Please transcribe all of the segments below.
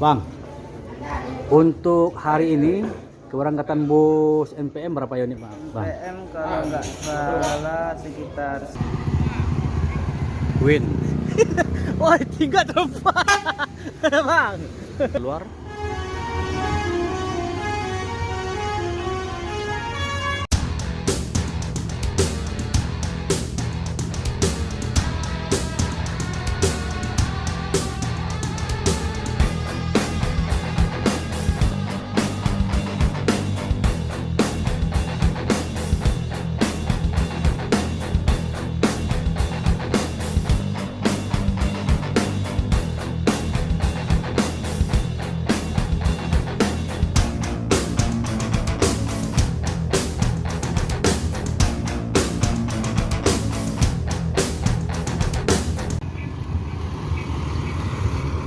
Bang, untuk hari ini keberangkatan bus NPM berapa unit Bang? PM kalau nggak salah sekitar Win. Wah, tinggal terbang. Bang. Keluar.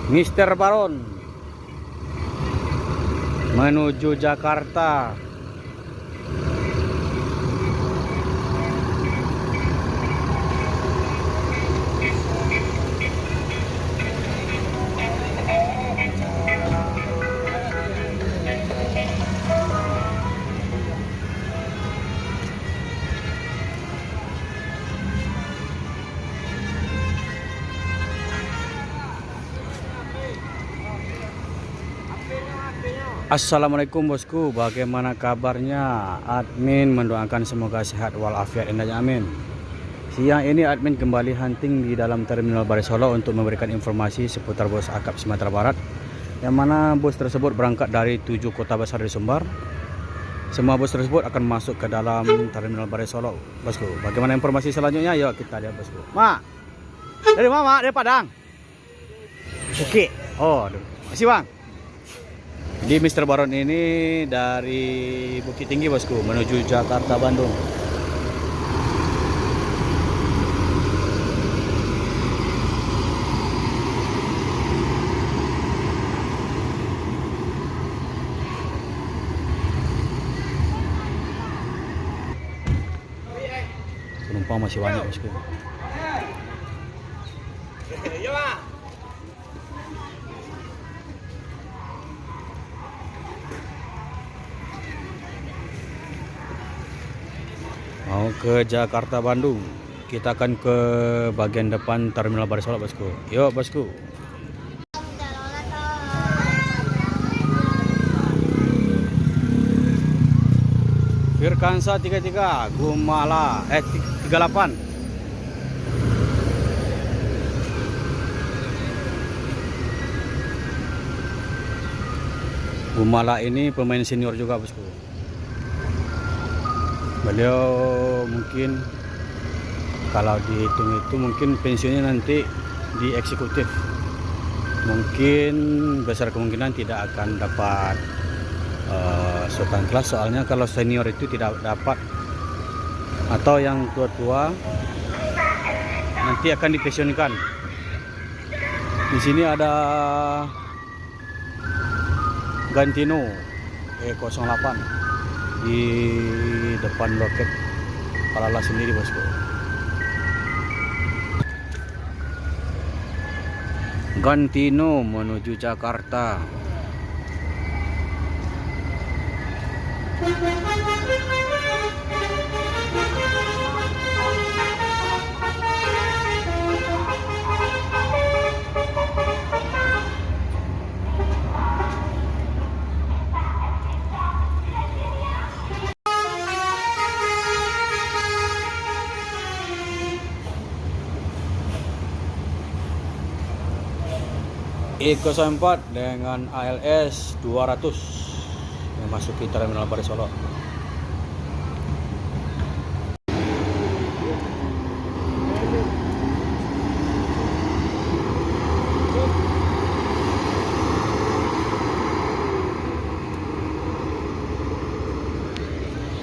Mister Baron menuju Jakarta. Assalamualaikum bosku, bagaimana kabarnya? Admin mendoakan semoga sehat walafiat indahnya, amin. Siang ini admin kembali hunting di dalam terminal Balai Solok untuk memberikan informasi seputar bus akap Sumatera Barat, yang mana bus tersebut berangkat dari 7 kota besar di Sumbar. Semua bus tersebut akan masuk ke dalam terminal Balai Solok bosku. Bagaimana informasi selanjutnya? Yuk kita lihat bosku. Mak, dari mana? Dari Padang. Oke. Oh, masih bang. Di Mister Baron ini dari Bukit Tinggi bosku menuju Jakarta Bandung. Penumpang masih banyak bosku. Mau ke Jakarta Bandung, kita akan ke bagian depan terminal Balai Solok bosku. Yuk bosku. Firkansa 33 Gumala 38. Gumala ini pemain senior juga bosku. Beliau mungkin kalau dihitung itu mungkin pensiunnya nanti di eksekutif. Mungkin besar kemungkinan tidak akan dapat sultan kelas, soalnya kalau senior itu tidak dapat, atau yang tua-tua nanti akan dipensiunkan. Di sini ada Gantino E08 di depan loket Palala sendiri bosku. Gantino menuju Jakarta. E04 dengan ALS 200 memasuki terminal Balai Solok.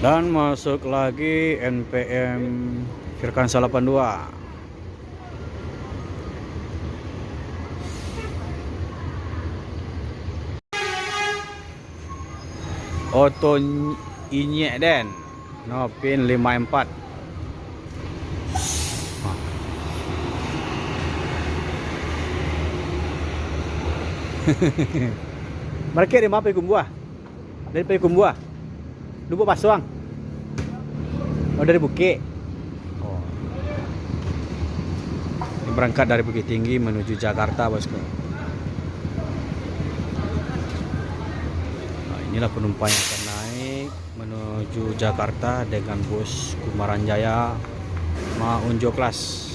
Dan masuk lagi NPM Firkansa 82. Oto Inyek Den no pin 54. Mereka di mana Kumbuah? Dari Kumbuah. Lubuk Pasuang. Oh, dari Bukit. Oh. Ini berangkat dari Bukit Tinggi menuju Jakarta, bosku. Nah, inilah penumpang yang akan naik menuju Jakarta dengan bus Kumaran Jaya Maunjo Class.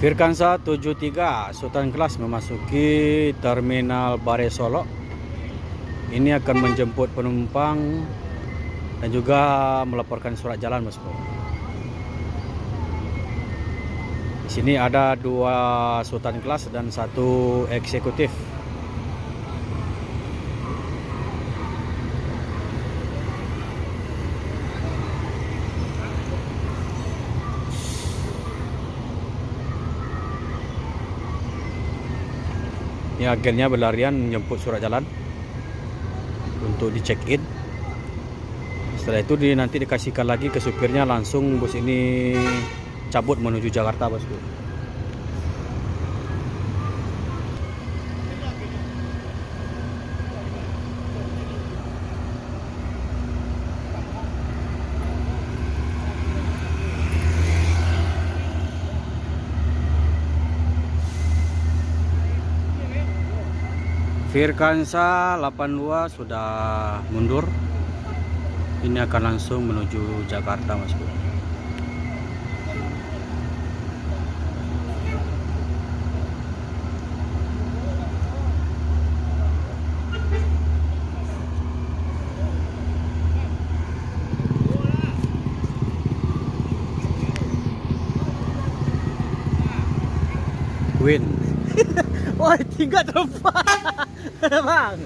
Firkansa 73 Sultan Kelas memasuki Terminal Bare Solo. Ini akan menjemput penumpang dan juga melaporkan surat jalan, bosku. Di sini ada 2 Sultan Kelas dan 1 eksekutif. Ini agennya berlarian menjemput surat jalan untuk di check in. Setelah itu nanti dikasihkan lagi ke supirnya, langsung bus ini cabut menuju Jakarta, bosku. Firkansa 82 sudah mundur. Ini akan langsung menuju Jakarta, bosku. Queen. Wah, tinggal terbang. Bang.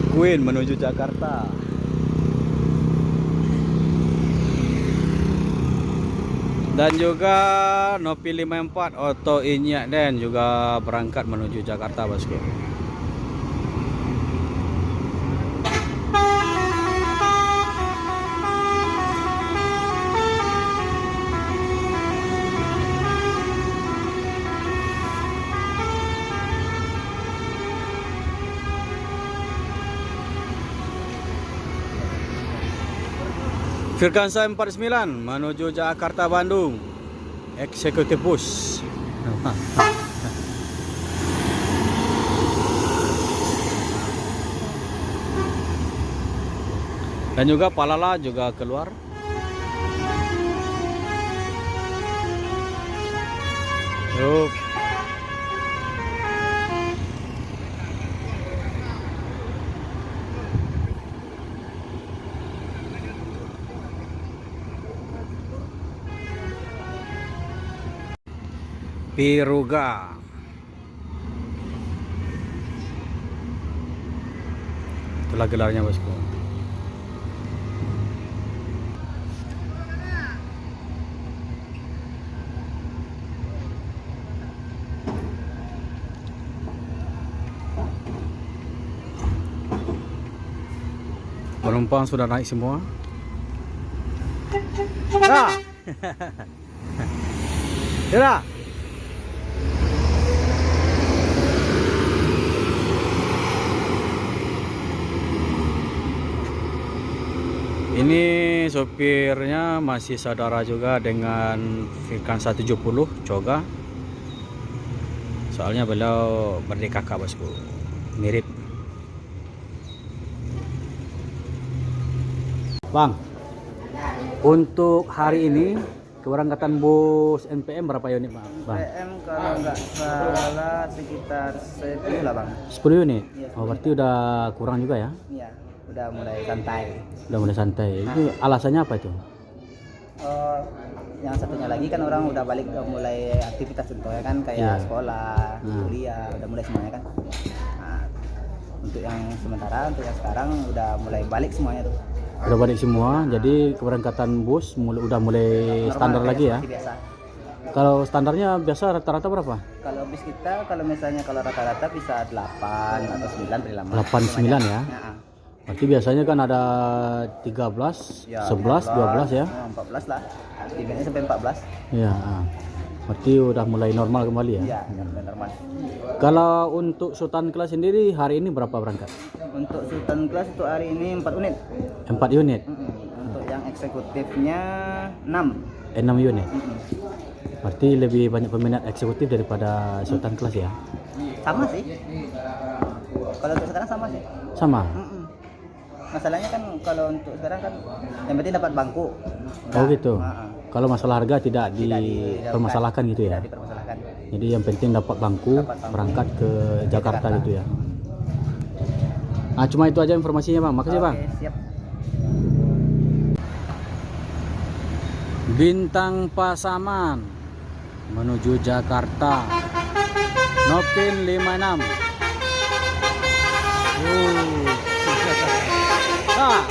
Queen menuju Jakarta. Dan juga Nopi 54 Auto Inyak dan juga berangkat menuju Jakarta, bosku. Firkansa 49 menuju Jakarta Bandung. Eksekutif bus. Dan juga Palala juga keluar. Yuk. Piruga. Itulah gelarnya, bosku. Penumpang sudah naik semua. Dah. Dah. Ini sopirnya masih saudara juga dengan Firkansa 70 Choga. Soalnya beliau berdekakak, bosku. Mirip. Bang, untuk hari ini keberangkatan bus NPM berapa unit, Bang? PM kalau nggak salah sekitar 10 lah, Bang. 10 unit? Iya, 10 Oh, berarti udah kurang juga ya? Iya, udah mulai santai. Udah mulai santai. Itu alasannya apa itu? yang satunya lagi kan orang udah balik mulai aktivitas contohnya kan kayak Iya. sekolah, kuliah, udah mulai semuanya kan. Nah, untuk yang sementara, untuk yang sekarang udah mulai balik semuanya tuh. Udah balik semua, jadi keberangkatan bus udah mulai Normal, standar kayak lagi ya. seperti biasa. Kalau standarnya biasa rata-rata berapa? Kalau bis kita, kalau misalnya kalau rata-rata bisa 8 atau 9 dari lama. 8, 9 ya? Nah, Berarti biasanya kan ada 13, ya, 11, 12 ya? 14 lah. Limitnya sampai 14. Iya. Berarti udah mulai normal kembali ya? Iya, udah normal. Kalau untuk Sultan Kelas sendiri hari ini berapa berangkat? Untuk Sultan Kelas itu hari ini 4 unit. 4 unit? Untuk yang eksekutifnya 6. 6 unit? Berarti lebih banyak peminat eksekutif daripada Sultan Kelas ya? Sama sih. Kalau untuk sekarang sama sih. Sama? Masalahnya kan kalau untuk sekarang kan yang penting dapat bangku. Oh gitu? Kalau masalah harga tidak dipermasalahkan gitu ya? Tidak dipermasalahkan. Jadi yang penting dapat bangku, berangkat ke Jakarta gitu ya? Nah cuma itu aja informasinya Bang, makasih Bang. Oke, siap. Bintang Pasaman menuju Jakarta, Nopin 56. Ah.